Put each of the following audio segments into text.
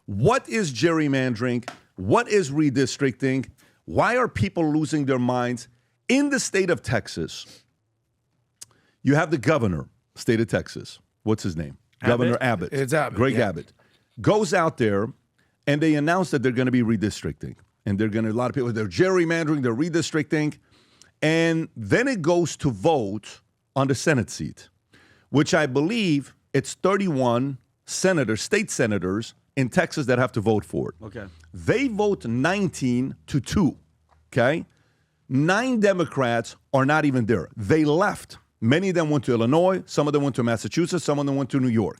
What is gerrymandering? What is redistricting? Why are people losing their minds? In the state of Texas, you have the governor, state of Texas. What's his name? Governor Abbott. It's Abbott. Greg Abbott. Goes out there, and they announce that they're going to be redistricting. And they're going to, a lot of people, they're gerrymandering, they're redistricting. And then it goes to vote on the Senate seat, which I believe it's 31 senators, state senators in Texas that have to vote for it. Okay. They vote 19-2, okay? 9 Democrats are not even there. They left. Many of them went to Illinois. Some of them went to Massachusetts. Some of them went to New York.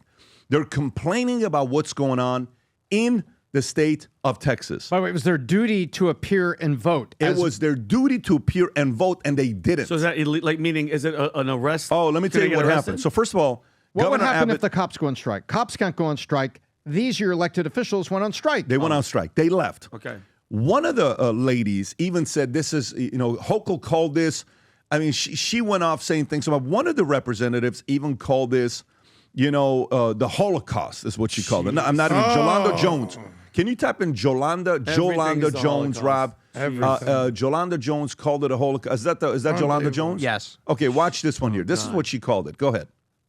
They're complaining about what's going on in the state of Texas. By the way, it was their duty to appear and vote. It was their duty to appear and vote, and they didn't. So is that like meaning? Is it an arrest? Oh, let me tell you what happened. So first of all, what would Governor happen Abbott, if the cops go on strike? Cops can't go on strike. These your elected officials went on strike. They went on strike. They left. Okay. One of the ladies even said, "This is, Hochul called this." I mean, she went off saying things about one of the representatives even called this, the Holocaust is what she called it. No, I'm not even Jolanda Jones. Can you type in Jolanda Jones, Rob? Jolanda Jones called it a Holocaust. Is that Jolanda Jones? Yes. Okay, watch this one here. This is what she called it. Go ahead.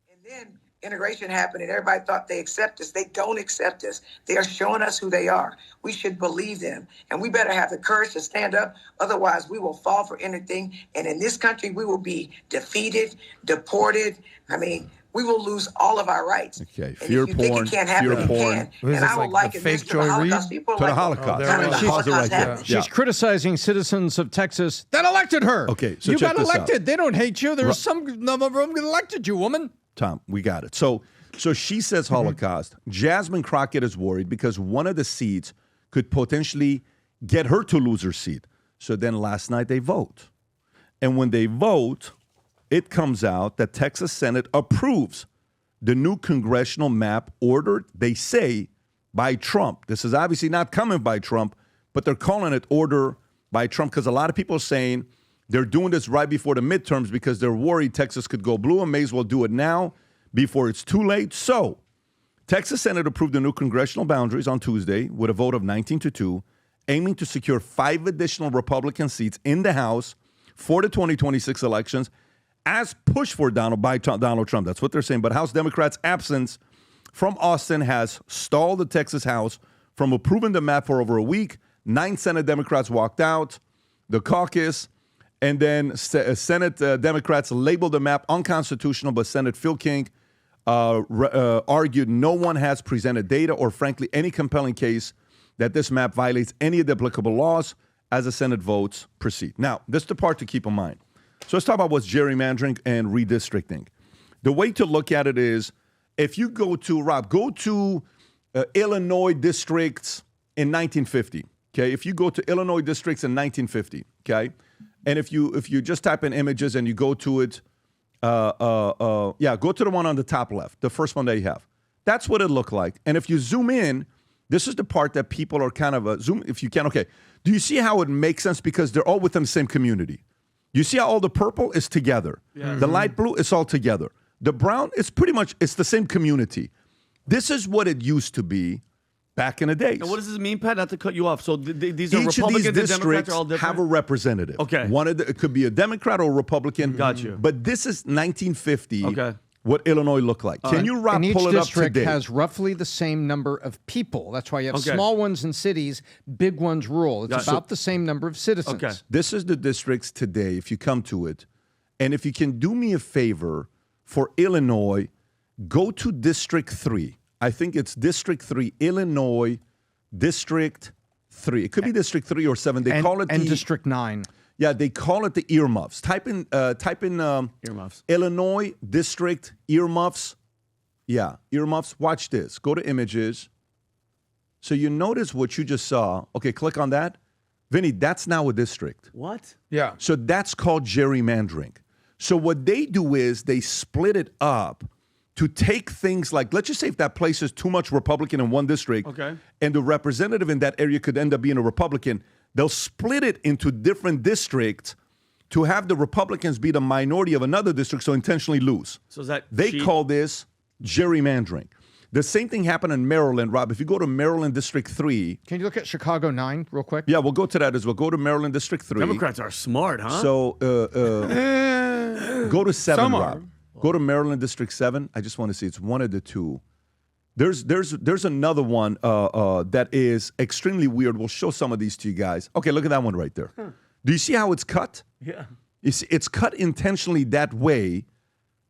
And then integration happened and everybody thought they accept us. They don't accept us. They are showing us who they are. We should believe them. And we better have the courage to stand up. Otherwise, we will fall for anything. And in this country, we will be defeated, deported. I mean, we will lose all of our rights. Okay, and fear if you think porn, it can't happen, fear it porn. can. And I would like liken the this fake to the Joy Holocaust. Reid? People are To the like, Holocaust. there it is. the Pause it right Holocaust there. happened. She's criticizing citizens of Texas that elected her. Okay, so you check got this out. elected. They don't hate you. There's some number of them that elected you, woman. Tom, we got it. So she says Holocaust. Jasmine Crockett is worried because one of the seats could potentially get her to lose her seat. So then last night they vote. And when they vote, it comes out that Texas Senate approves the new congressional map ordered, they say, by Trump. This is obviously not coming by Trump, but they're calling it order by Trump because a lot of people are saying they're doing this right before the midterms because they're worried Texas could go blue and may as well do it now before it's too late. So Texas Senate approved the new congressional boundaries on Tuesday with a vote of 19-2, aiming to secure 5 additional Republican seats in the House for the 2026 elections as pushed for by Donald Trump. That's what they're saying. But House Democrats' absence from Austin has stalled the Texas House from approving the map for over a week. 9 Senate Democrats walked out the caucus, and then Senate Democrats labeled the map unconstitutional, but Senate Phil King argued no one has presented data or, frankly, any compelling case that this map violates any of the applicable laws as the Senate votes proceed. Now, this is the part to keep in mind. So let's talk about what's gerrymandering and redistricting. The way to look at it is if you go to Illinois districts in 1950, okay? If you go to Illinois districts in 1950, okay? And if you just type in images and you go to it, go to the one on the top left, the first one that you have. That's what it looked like. And if you zoom in, this is the part that people are kind of zoom, if you can, okay. Do you see how it makes sense? Because they're all within the same community. You see how all the purple is together. Yeah. The light blue is all together. The brown is pretty much, it's the same community. This is what it used to be back in the days. And what does this mean, Pat? Not to cut you off. So these Each are of Republicans these and Democrats districts are all different? have a representative. Okay. It could be a Democrat or a Republican. Got you. But this is 1950. Okay. What Illinois looked like. Can you, Rob, And each pull it up district today? has roughly the same number of people. That's why you have Okay. small ones in cities, big ones rural. It's Got it. about the same number of citizens. Okay. This is the districts today, if you come to it. And if you can do me a favor for Illinois, go to District 3. I think it's District 3, Illinois, District 3. It could be District 3 or 7. They call it and District 9. Yeah, they call it the earmuffs. Type in Earmuffs. Illinois District earmuffs. Yeah, earmuffs. Watch this. Go to images. So you notice what you just saw. Okay, click on that. Vinny, that's now a district. What? Yeah. So that's called gerrymandering. So what they do is they split it up to take things like, let's just say if that place is too much Republican in one district, okay, and the representative in that area could end up being a Republican, they'll split it into different districts to have the Republicans be the minority of another district, so intentionally lose. So is that they cheap? call this gerrymandering. The same thing happened in Maryland, Rob. If you go to Maryland District 3. Can you look at Chicago 9 real quick? Yeah, we'll go to that as well. Go to Maryland District 3. Democrats are smart, huh? So go to 7, Some Rob. Go to Maryland District 7. I just want to see. It's one of the two. There's another one that is extremely weird. We'll show some of these to you guys. Okay, look at that one right there. Do you see how it's cut? Yeah. You see, it's cut intentionally that way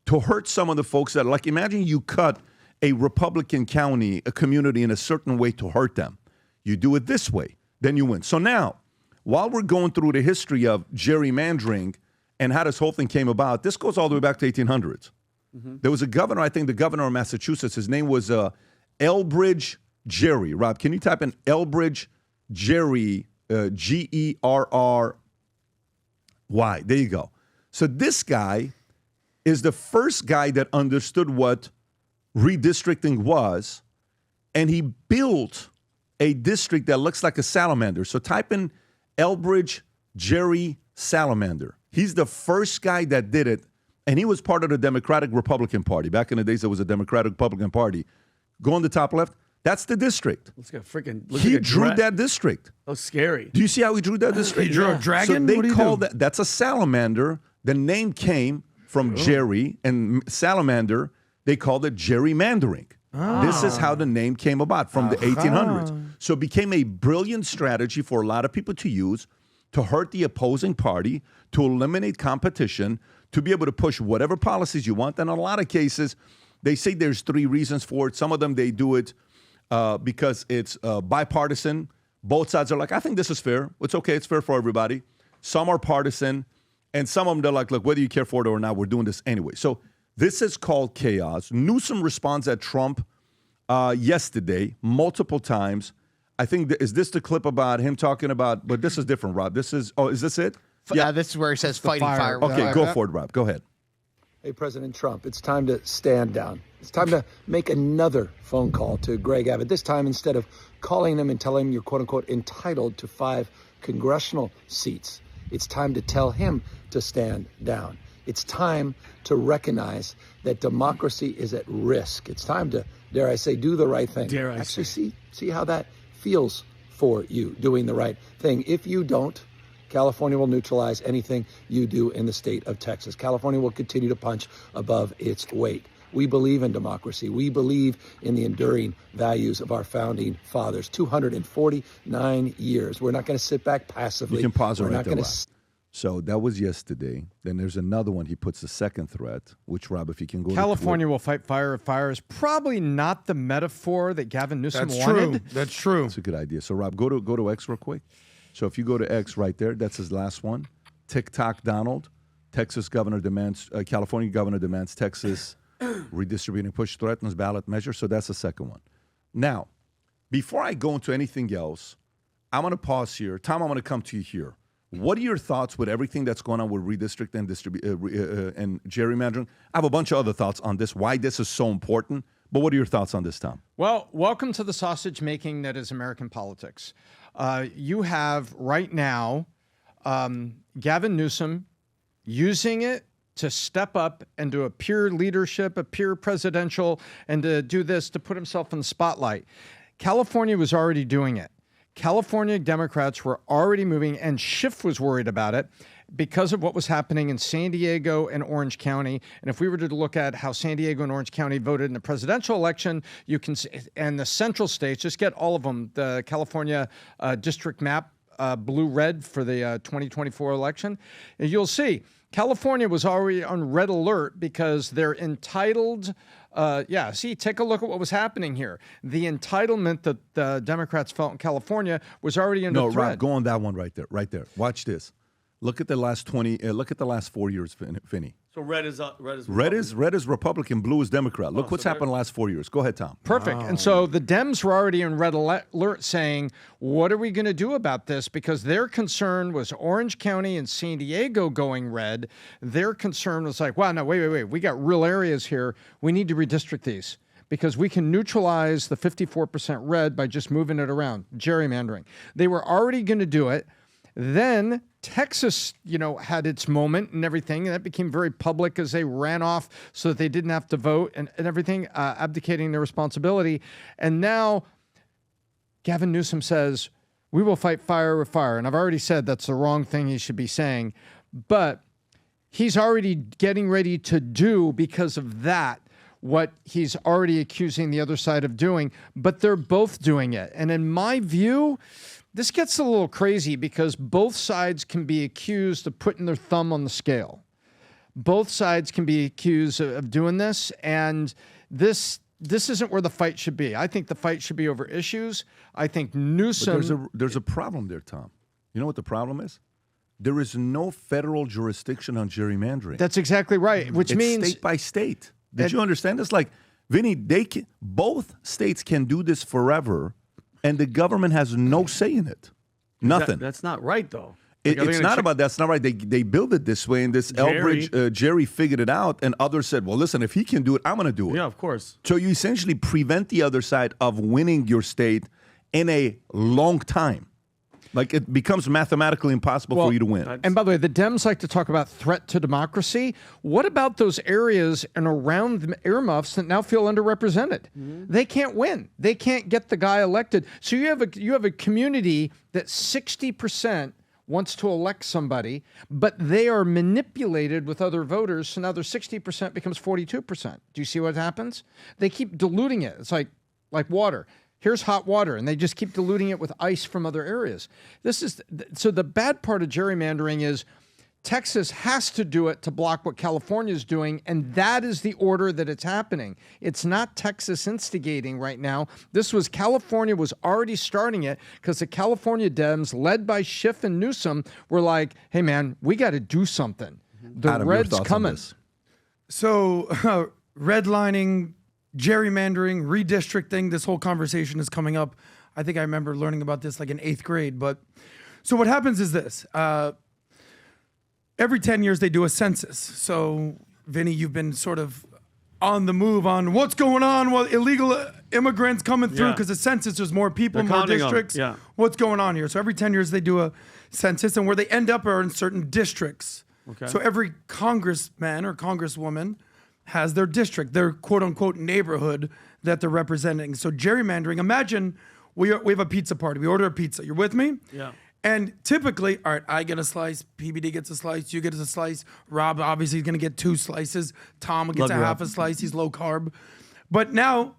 to hurt some of the folks that, like, imagine you cut a Republican county, a community in a certain way to hurt them. You do it this way, then you win. So now, while we're going through the history of gerrymandering and how this whole thing came about, this goes all the way back to 1800s. There was a governor, I think the governor of Massachusetts, his name was Elbridge Gerry. Rob, can you type in Elbridge Gerry, Gerry? There you go. So this guy is the first guy that understood what redistricting was, and he built a district that looks like a salamander. So type in Elbridge Gerry salamander. He's the first guy that did it, and he was part of the Democratic Republican Party. Back in the days, there was a Democratic Republican Party. Go on the top left. That's the district. Looks like a freaking. He drew that district. Oh, scary. Do you see how he drew that district? He drew a dragon? So What do they you call do? that's a salamander. The name came from Gerry, and salamander, they called it gerrymandering. This is how the name came about from the 1800s. So it became a brilliant strategy for a lot of people to use to hurt the opposing party, to eliminate competition, to be able to push whatever policies you want. And in a lot of cases, they say there's 3 reasons for it. Some of them, they do it because it's bipartisan. Both sides are like, I think this is fair. It's okay. It's fair for everybody. Some are partisan. And some of them, they're like, look, whether you care for it or not, we're doing this anyway. So this is called chaos. Newsom responds at Trump yesterday multiple times. I think, is this the clip about him talking about, but this is different, Rob. This is, is this it? Yeah, this is where he says fighting fire. Okay, go for it, Rob. Go ahead. Hey, President Trump, it's time to stand down. It's time to make another phone call to Greg Abbott. This time, instead of calling him and telling him you're, quote unquote, entitled to 5 congressional seats, it's time to tell him to stand down. It's time to recognize that democracy is at risk. It's time to, dare I say, do the right thing. Dare I Actually, say. see how that feels for you, doing the right thing. If you don't, California will neutralize anything you do in the state of Texas. California will continue to punch above its weight. We believe in democracy. We believe in the enduring values of our founding fathers. 249 years. We're not going to sit back passively. You can pause it We're right not there, going Rob. to. So that was yesterday. Then there's another one. He puts the second threat, which, Rob, if you can go California will fight fire if fire is probably not the metaphor that Gavin Newsom That's wanted. true. That's true. That's a good idea. So, Rob, go to X real quick. So if you go to X right there, that's his last one. TikTok Donald, Texas governor demands, California governor demands Texas redistributing push threatens ballot measure. So that's the second one. Now, before I go into anything else, I'm going to pause here. Tom, I'm going to come to you here. What are your thoughts with everything that's going on with redistricting and gerrymandering? I have a bunch of other thoughts on this, why this is so important. But what are your thoughts on this, Tom? Well, welcome to the sausage making that is American politics. You have right now Gavin Newsom using it to step up and to appear leadership, appear presidential, and to do this, to put himself in the spotlight. California was already doing it. California Democrats were already moving, and Schiff was worried about it because of what was happening in San Diego and Orange County. And if we were to look at how San Diego and Orange County voted in the presidential election, you can see, and the central states, just get all of them, the California district map, blue-red for the 2024 election, and you'll see California was already on red alert because they're entitled. Take a look at what was happening here. The entitlement that the Democrats felt in California was already under threat. Rob, go on that one right there. Watch this. Look at the last 4 years, Finney. So red is Red is Republican, blue is Democrat. Look what's happened in the last 4 years. Go ahead, Tom. Perfect. And so the Dems were already in red alert saying, what are we going to do about this? Because their concern was Orange County and San Diego going red. Their concern was like, wow, no, wait. We got real areas here. We need to redistrict these because we can neutralize the 54% red by just moving it around, gerrymandering. They were already going to do it. Then Texas, had its moment and everything, and that became very public as they ran off so that they didn't have to vote and everything, abdicating their responsibility. And now Gavin Newsom says, we will fight fire with fire. And I've already said that's the wrong thing he should be saying. But he's already getting ready to do, because of that, what he's already accusing the other side of doing. But they're both doing it. And in my view, this gets a little crazy because both sides can be accused of putting their thumb on the scale. Both sides can be accused of doing this. And this isn't where the fight should be. I think the fight should be over issues. I think Newsom... But there's a problem there, Tom. You know what the problem is? There is no federal jurisdiction on gerrymandering. That's exactly right, which it's means... state by state. Did you understand this? Like, Vinny, both states can do this forever, and the government has no say in it. Nothing. That's not right, though. It's not about that's not right. They build it this way, and this Jerry figured it out, and others said, well, listen, if he can do it, I'm going to do it. Yeah, of course. So you essentially prevent the other side of winning your state in a long time. Like, it becomes mathematically impossible for you to win. And by the way, the Dems like to talk about threat to democracy. What about those areas and around the earmuffs that now feel underrepresented? They can't win. They can't get the guy elected. So you have a community that 60% wants to elect somebody, but they are manipulated with other voters. So now their 60% becomes 42%. Do you see what happens? They keep diluting it. It's like water. Here's hot water, and they just keep diluting it with ice from other areas. So the bad part of gerrymandering is Texas has to do it to block what California is doing, and that is the order that it's happening. It's not Texas instigating right now. California was already starting it because the California Dems, led by Schiff and Newsom, were like, hey, man, we got to do something. The Adam, red's coming. So redlining, gerrymandering, redistricting, this whole conversation is coming up. I think I remember learning about this like in 8th grade. But so what happens is this. Every 10 years they do a census. So, Vinny, you've been sort of on the move on what's going on with illegal immigrants coming through because the census, there's more people, more districts. Yeah. What's going on here? So every 10 years they do a census, and where they end up are in certain districts. Okay. So every congressman or congresswoman has their district, their quote-unquote neighborhood that they're representing. So gerrymandering, imagine we have a pizza party. We order a pizza. You're with me? Yeah. And typically, all right, I get a slice, PBD gets a slice, you get a slice, Rob obviously is going to get 2 slices, Tom gets half a slice, he's low carb. But now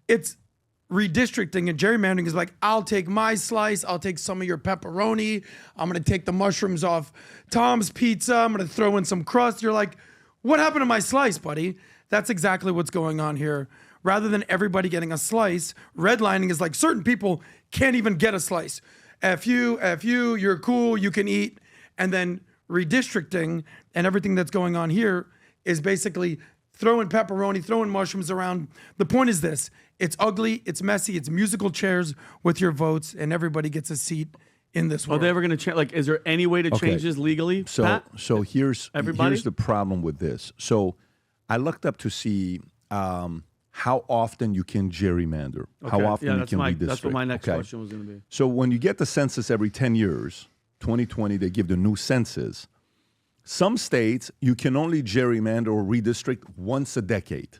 it's redistricting, and gerrymandering is like, I'll take my slice, I'll take some of your pepperoni, I'm going to take the mushrooms off Tom's pizza, I'm going to throw in some crust. You're like, what happened to my slice, buddy? That's exactly what's going on here. Rather than everybody getting a slice, redlining is like certain people can't even get a slice. F you, you're cool, you can eat. And then redistricting and everything that's going on here is basically throwing pepperoni, throwing mushrooms around. The point is this: it's ugly, it's messy, it's musical chairs with your votes, and everybody gets a seat in this world. Are they ever going to change? Like, is there any way to change this legally? So here's Everybody? the problem with this. So I looked up to see how often you can gerrymander, how often you can redistrict. That's what my next question was going to be. So when you get the census every 10 years, 2020, they give the new census. Some states, you can only gerrymander or redistrict once a decade.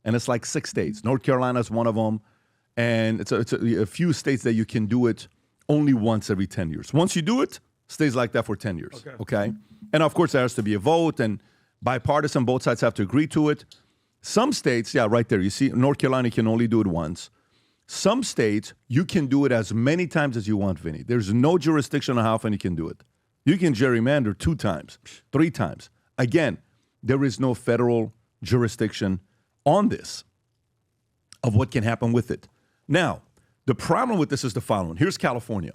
And it's like 6 states. North Carolina is one of them. And it's a few states that you can do it only once every 10 years. Once you do it, stays like that for 10 years. Okay? And of course, there has to be a vote, and bipartisan, both sides have to agree to it. Some states, yeah, right there, you see, North Carolina can only do it once. Some states, you can do it as many times as you want, Vinny. There's no jurisdiction on how often you can do it. You can gerrymander 2 times, 3 times. Again, there is no federal jurisdiction on this of what can happen with it. Now, the problem with this is the following. Here's California.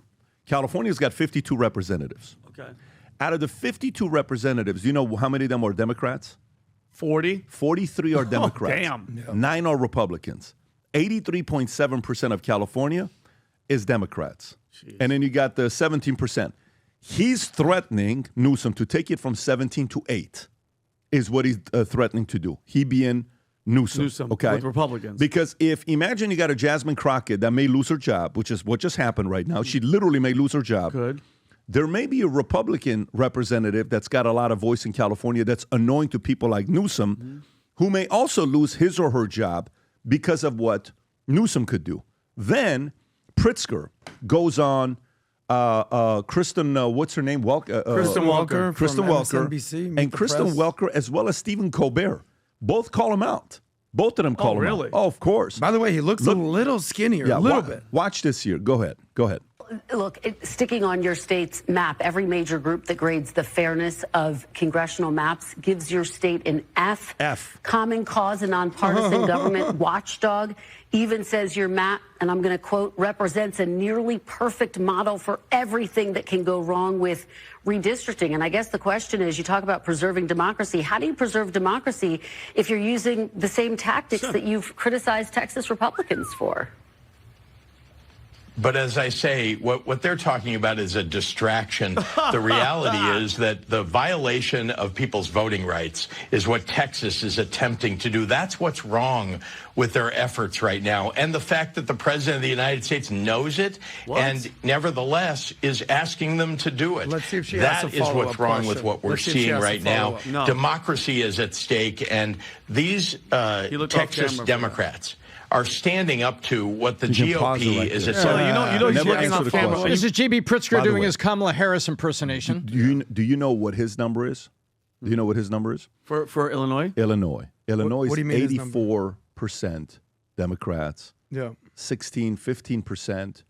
California's got 52 representatives. Okay. Out of the 52 representatives, you know how many of them are Democrats? 40? 43 are Democrats. Damn. 9 are Republicans. 83.7% of California is Democrats. Jeez. And then you got the 17%. He's threatening Newsom to take it from 17 to 8 is what he's threatening to do. He being Newsom, okay? With Republicans. Because imagine you got a Jasmine Crockett that may lose her job, which is what just happened right now. She literally may lose her job. Good. there may be a Republican representative that's got a lot of voice in California that's annoying to people like Newsom, who may also lose his or her job because of what Newsom could do. Then Pritzker goes on, Kristen, what's her name? Kristen Welker. Kristen from Welker. MSNBC, Meet And the Kristen Press. Welker, as well as Stephen Colbert, both call him out. Both of them call him really? out. Oh, of course. By the way, he looks a little skinnier, a little bit. Watch this here. Go ahead. Go ahead. Look, sticking on your state's map, every major group that grades the fairness of congressional maps gives your state an F. F. Common Cause, a nonpartisan government watchdog, even says your map, and I'm going to quote, represents a nearly perfect model for everything that can go wrong with redistricting. And I guess the question is, you talk about preserving democracy. How do you preserve democracy if you're using the same tactics that you've criticized Texas Republicans for? But as I say, what they're talking about is a distraction. The reality is that the violation of people's voting rights is what Texas is attempting to do. That's what's wrong with their efforts right now. And the fact that the president of the United States knows it and nevertheless is asking them to do it. Let's see if she has That a is follow-up what's wrong with question. what we're Let's see if she seeing has a right now. follow-up. No. Democracy is at stake, and these looked off Texas camera for Democrats are standing up to what the You can pause it GOP right is there. attempting. you know he's Never looking answer off the camera. question. This is J.B. Pritzker By the doing way. his Kamala Harris impersonation. Do you know what his number is? Do you know what his number is? For Illinois? Illinois. Illinois what do you is mean his number? 84% Democrats, Yeah. 15%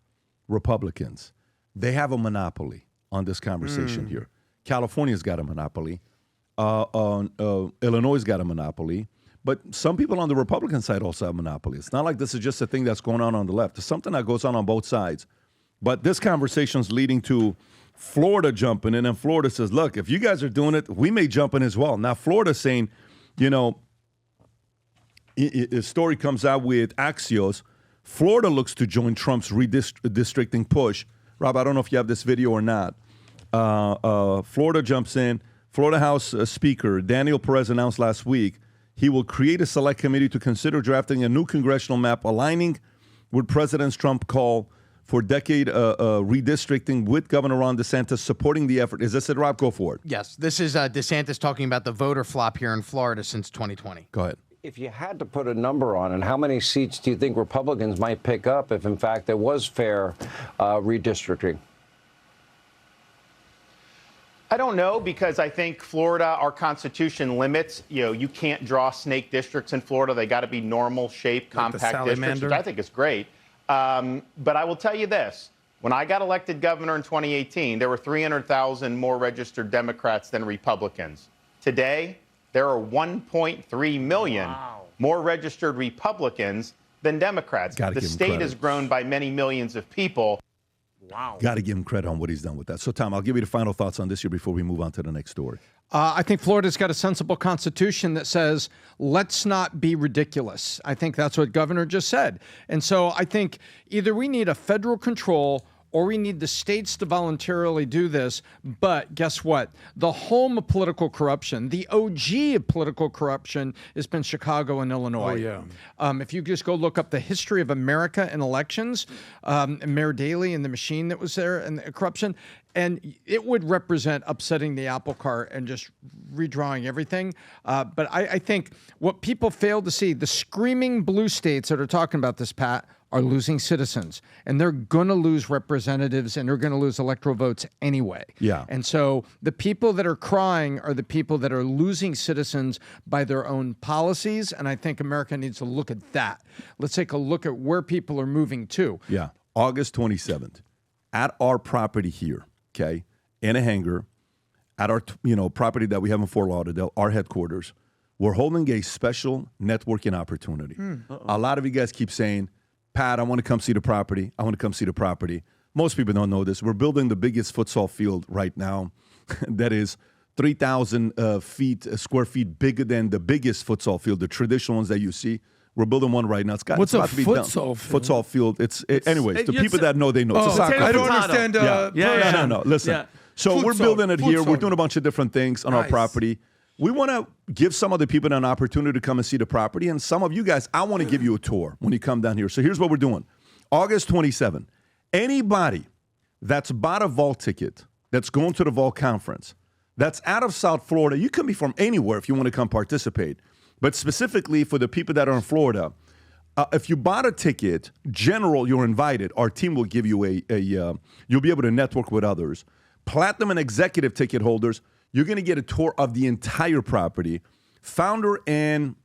Republicans. They have a monopoly on this conversation here. California's got a monopoly. Illinois got a monopoly. But some people on the Republican side also have monopoly. It's not like this is just a thing that's going on the left. It's something that goes on both sides. But this conversation is leading to Florida jumping in, and Florida says, look, if you guys are doing it, we may jump in as well. Now, Florida's saying, you know, a story comes out with Axios. Florida looks to join Trump's redistricting push. Rob, I don't know if you have this video or not. Florida jumps in. Florida House Speaker Daniel Perez announced last week he will create a select committee to consider drafting a new congressional map aligning with President Trump's call for decade redistricting, with Governor Ron DeSantis supporting the effort. Is this it, Rob? Go for it. Yes, this is DeSantis talking about the voter flop here in Florida since 2020. Go ahead. If you had to put a number on it, how many seats do you think Republicans might pick up if, in fact, there was fair redistricting? I don't know, because I think Florida, our Constitution limits, you can't draw snake districts in Florida. They got to be normal shape, compact districts, which I think is great. But I will tell you this. When I got elected governor in 2018, there were 300,000 more registered Democrats than Republicans. Today, there are 1.3 million more registered Republicans than Democrats. The state has grown by many millions of people. Wow. Got to give him credit on what he's done with that. So, Tom, I'll give you the final thoughts on this here before we move on to the next story. I think Florida's got a sensible constitution that says, let's not be ridiculous. I think that's what Governor just said. And so I think either we need a federal control or we need the states to voluntarily do this. But guess what? The home of political corruption, the OG of political corruption, has been Chicago and Illinois. Oh, yeah. If you just go look up the history of America and elections, Mayor Daley and the machine that was there and the corruption, and it would represent upsetting the apple cart and just redrawing everything. But I think what people fail to see, the screaming blue states that are talking about this, Pat, are losing citizens, and they're going to lose representatives, and they're going to lose electoral votes anyway. Yeah. And so the people that are crying are the people that are losing citizens by their own policies, and I think America needs to look at that. Let's take a look at where people are moving to. Yeah. August 27th, at our property here, okay, in a hangar, at our property that we have in Fort Lauderdale, our headquarters, we're holding a special networking opportunity. A lot of you guys keep saying, Pat, I want to come see the property. I want to come see the property. Most people don't know this. We're building the biggest futsal field right now. That is 3,000 square feet bigger than the biggest futsal field, the traditional ones that you see. We're building one right now. What's a about to be done. futsal field? Futsal field. Anyways, the people that know, they know. It's a soccer I don't field. understand. No. Listen. Yeah. So we're Futsal. building it here. We're Futsal. doing a bunch of different things on our Nice. property. We want to give some other people an opportunity to come and see the property. And some of you guys, I want to give you a tour when you come down here. So here's what we're doing. August 27th. Anybody that's bought a vault ticket that's going to the Vol Conference, that's out of South Florida, you can be from anywhere if you want to come participate. But specifically for the people that are in Florida, if you bought a ticket, general, you're invited. Our team will give you you'll be able to network with others. Platinum and executive ticket holders, you're going to get a tour of the entire property. Founder and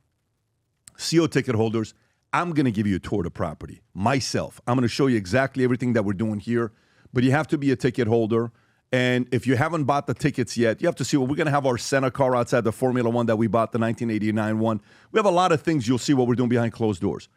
CEO ticket holders, I'm going to give you a tour of the property myself. I'm going to show you exactly everything that we're doing here, but you have to be a ticket holder. And if you haven't bought the tickets yet, you have to see, well, we're going to have our Senna car outside the Formula One that we bought, the 1989 one. We have a lot of things. You'll see what we're doing behind closed doors.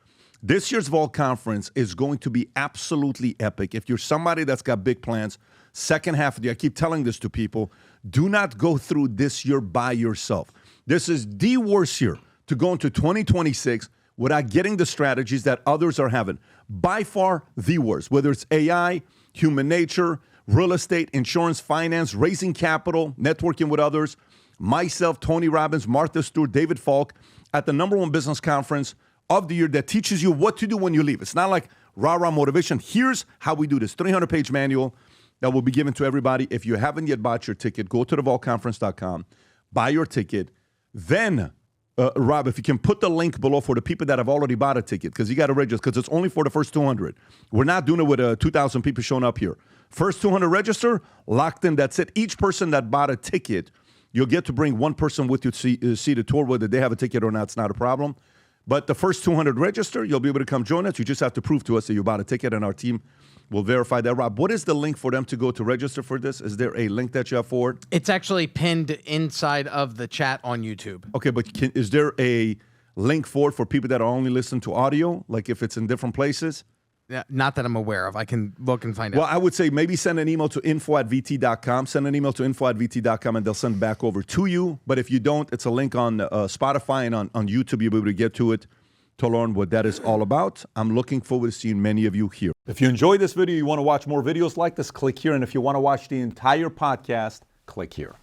This year's Vol Conference is going to be absolutely epic. If you're somebody that's got big plans, second half of the year, I keep telling this to people, do not go through this year by yourself. This is the worst year to go into 2026 without getting the strategies that others are having. By far the worst, whether it's AI, human nature, real estate, insurance, finance, raising capital, networking with others. Myself, Tony Robbins, Martha Stewart, David Falk at the #1 business conference of the year that teaches you what to do when you leave. It's not like rah-rah motivation. Here's how we do this. 300-page manual that will be given to everybody. If you haven't yet bought your ticket, go to thevolconference.com, buy your ticket. Then, Rob, if you can put the link below for the people that have already bought a ticket, because you got to register, because it's only for the first 200. We're not doing it with 2,000 people showing up here. First 200 register, locked in, that's it. Each person that bought a ticket, you'll get to bring one person with you to see the tour, whether they have a ticket or not, it's not a problem. But the first 200 register, you'll be able to come join us. You just have to prove to us that you bought a ticket, and our team will verify that. Rob, what is the link for them to go to register for this? Is there a link that you have for it? It's actually pinned inside of the chat on YouTube. Okay, but is there a link for it for people that are only listening to audio, like if it's in different places? Yeah, not that I'm aware of. I can look and find out. Well, I would say maybe send an email to info@vt.com. Send an email to info@vt.com, and they'll send it back over to you. But if you don't, it's a link on Spotify and on YouTube. You'll be able to get to it to learn what that is all about. I'm looking forward to seeing many of you here. If you enjoyed this video, you want to watch more videos like this, click here. And if you want to watch the entire podcast, click here.